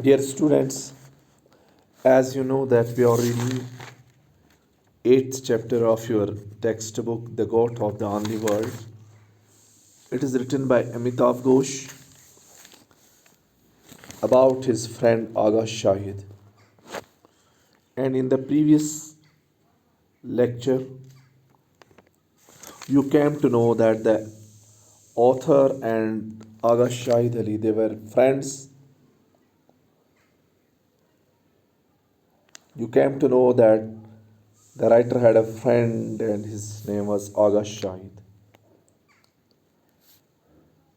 Dear students, as you know that we are reading 8th chapter of your textbook, The Goat of the Only World. It is written by Amitav Ghosh about his friend Aga Shahid. And in the previous lecture, you came to know that the author and Aga Shahid Ali, they were friends. You came to know that the writer had a friend and his name was Aga Shahid.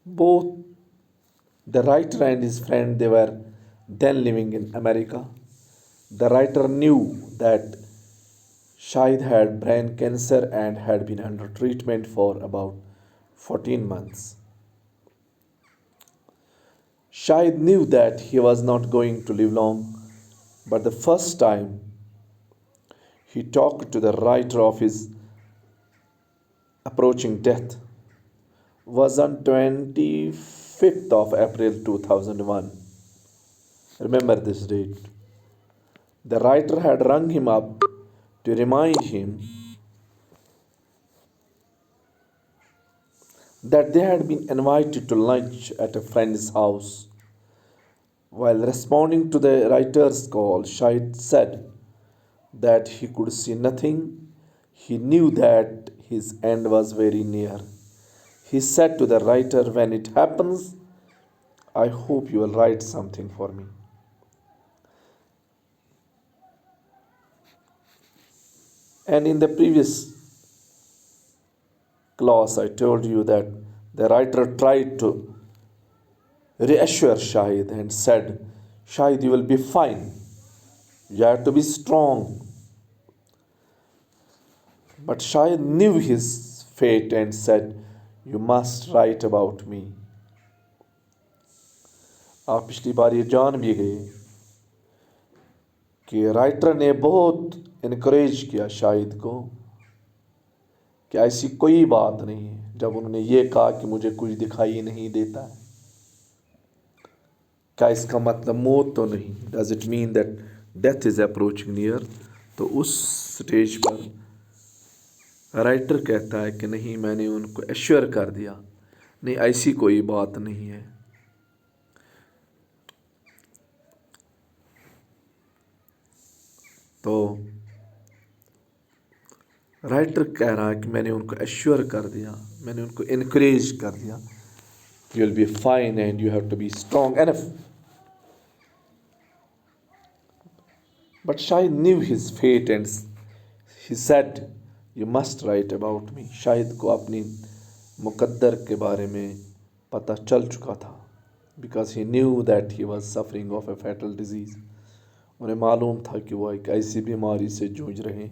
Both the writer and his friend, they were then living in America. The writer knew that Shahid had brain cancer and had been under treatment for about 14 months. Shahid knew that he was not going to live long, but the first time he talked to the writer of his approaching death was on 25th of April 2001. Remember this date. The writer had rung him up to remind him that they had been invited to lunch at a friend's house. While responding to the writer's call, Shahid said that he could see nothing. He knew that his end was very near. He said to the writer, "When it happens, I hope you will write something for me." And in the previous class, I told you that the writer tried to reassure Shahid and said, "Shahid, you will be fine. You have to be strong." But Shahid knew his fate and said, "You must write about me." आप पिछली बार ये जान भी गए कि writer ने बहुत encourage किया शाहिद को कि ऐसी कोई बात नहीं है। जब उन्होंने ये कहा कि मुझे कुछ दिखाई नहीं देता है, क्या इसका मतलब मौत तो नहीं? Does it mean that death is approaching near? तो उस स्टेज पर राइटर कहता है कि नहीं, मैंने उनको एश्योर कर दिया, नहीं ऐसी कोई बात नहीं है। तो राइटर कह रहा है कि मैंने उनको एश्योर कर दिया, मैंने उनको इनकरेज कर दिया, you will be fine and you have to be strong enough. But Shahid knew his fate and he said, you must write about me. Shahid को अपनी मुकद्दर के बारे में पता चल चुका था, because he knew that he was suffering of A fatal disease. उन्हें मालूम था कि वह एक ऐसी बीमारी से जूझ रहे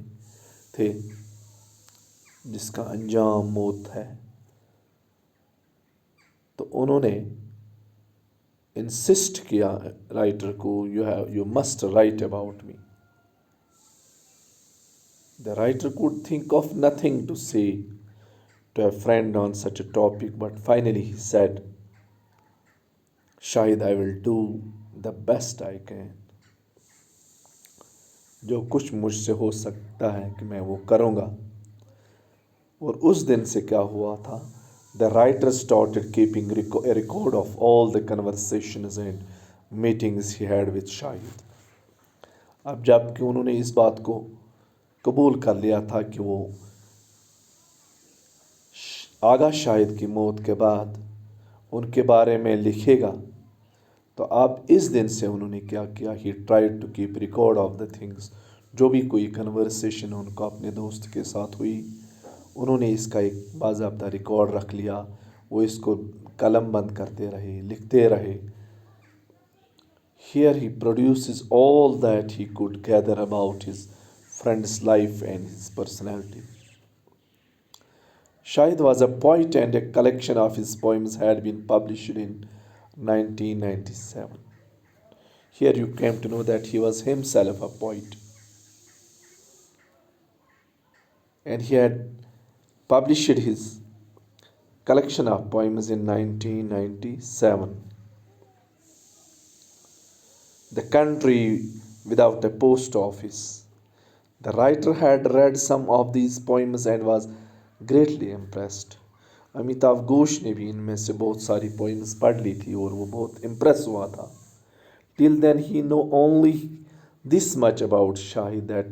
थे जिसका अंजाम मौत है। तो उन्होंने इंसिस्ट किया राइटर को, you must write about me. The writer could think of nothing to say to a friend on such a topic, but finally he said, शायद I will do the best I can. जो कुछ मुझसे हो सकता है कि मैं वो करूँगा। और उस दिन से क्या हुआ था? The writer started keeping A record of all the conversations and meetings he had with Shahid. अब जबकि उन्होंने इस बात को कबूल कर लिया था कि वो आगा शाहिद की मौत के बाद उनके बारे में लिखेगा, तो अब इस दिन से उन्होंने क्या किया? He tried to keep record of the things. जो भी कोई कन्वर्सेशन उनको अपने दोस्त के साथ हुई, उन्होंने इसका एक बाज़ाब्ता रिकॉर्ड रख लिया। वो इसको कलम बंद करते रहे, लिखते रहे। Here he produces all that he could gather about his friends life and his personality. Shahid was a poet and a collection of his poems had been published in 1997. Here you came to know that he was himself a poet. And he had published his collection of poems in 1997. the country without a post office. The writer had read some of these poems and was greatly impressed. Amitabh Ghosh ने भी इनमें से बहुत सारी poems पढ़ ली थी और वो बहुत इम्प्रेस हुआ था. Till then he know only this much about Shahid that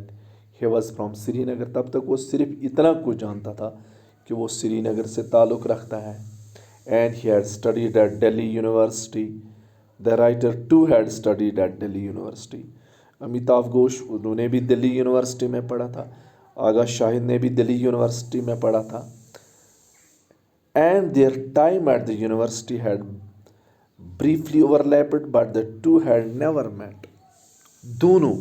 he was from Srinagar. तब तक वो सिर्फ इतना कुछ जानता था कि वो श्रीनगर से ताल्लुक़ रखता है. And he had studied at Delhi University. The writer too had studied at Delhi University. Amitabh Ghosh उन्होंने भी दिल्ली यूनिवर्सिटी में पढ़ा था. आगा शाहिद ने भी दिल्ली यूनिवर्सिटी में पढ़ा था. And their time at the university had briefly overlapped, but the two had never met. दोनों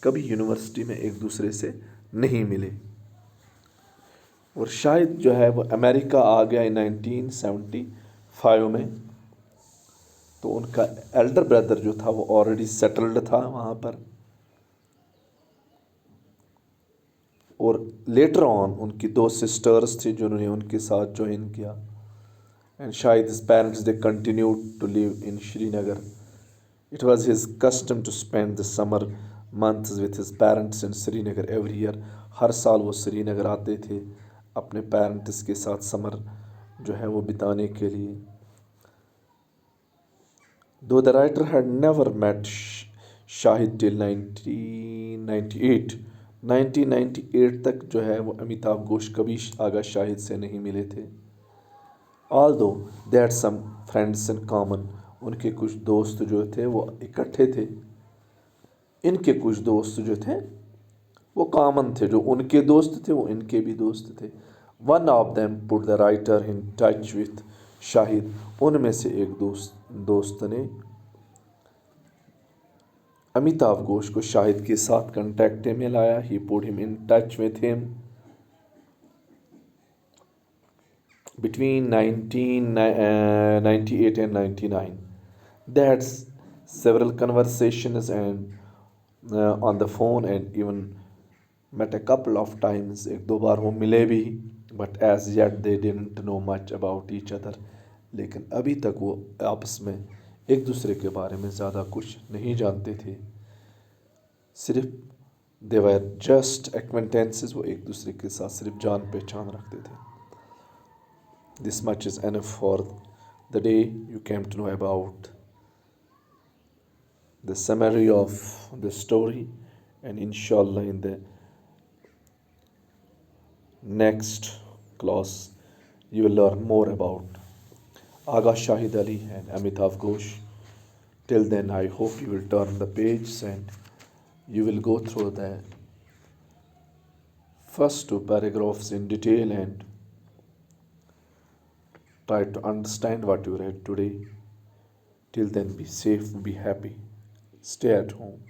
कभी यूनिवर्सिटी में एक दूसरे से नहीं मिले. और शाहिद जो है वो अमेरिका आ गया 1975 में. तो उनका एल्डर ब्रदर जो था वो ऑलरेडी सेटल्ड था वहाँ पर. और लेटर ऑन उनकी दो सिस्टर्स थी जिन्होंने उनके साथ ज्वाइन किया. And Shahid parents they continued to live in Srinagar. It was his custom to spend the summer months with his parents in Srinagar every year. हर साल वो श्रीनगर आते थे अपने पेरेंट्स के साथ समर जो है वो बिताने के लिए. Though the writer had never met Shahid till 1998 तक जो है वो अमिताभ घोष कभी आगा शाहिद से नहीं मिले थे. Although they had some friends in common. उनके कुछ दोस्त जो थे वो इकट्ठे थे. इनके कुछ दोस्त जो थे वो कॉमन थे. जो उनके दोस्त थे वो इनके भी दोस्त थे. One of them put the writer in touch with Shahid. उनमें से एक दोस्त ने अमिताभ घोष को शाहिद के साथ कांटेक्ट में लाया. He put him in touch with him between 1998 and 99. They had several conversations and on the phone and even met a couple of times. एक दो बार वो मिले भी. But as yet they didn't know much about each other. लेकिन अभी तक वो आपस में एक दूसरे के बारे में ज़्यादा कुछ नहीं जानते थे. सिर्फ they were just acquaintances. वो एक दूसरे के साथ सिर्फ जान पहचान रखते थे. This much is enough for the day. You came to know about the summary of the story, and inshallah in the next class you will learn more about Agha Shahid Ali and Amitabh Ghosh. Till then, I hope you will turn the pages and you will go through the first two paragraphs in detail and try to understand what you read today. Till then, be safe, be happy, stay at home.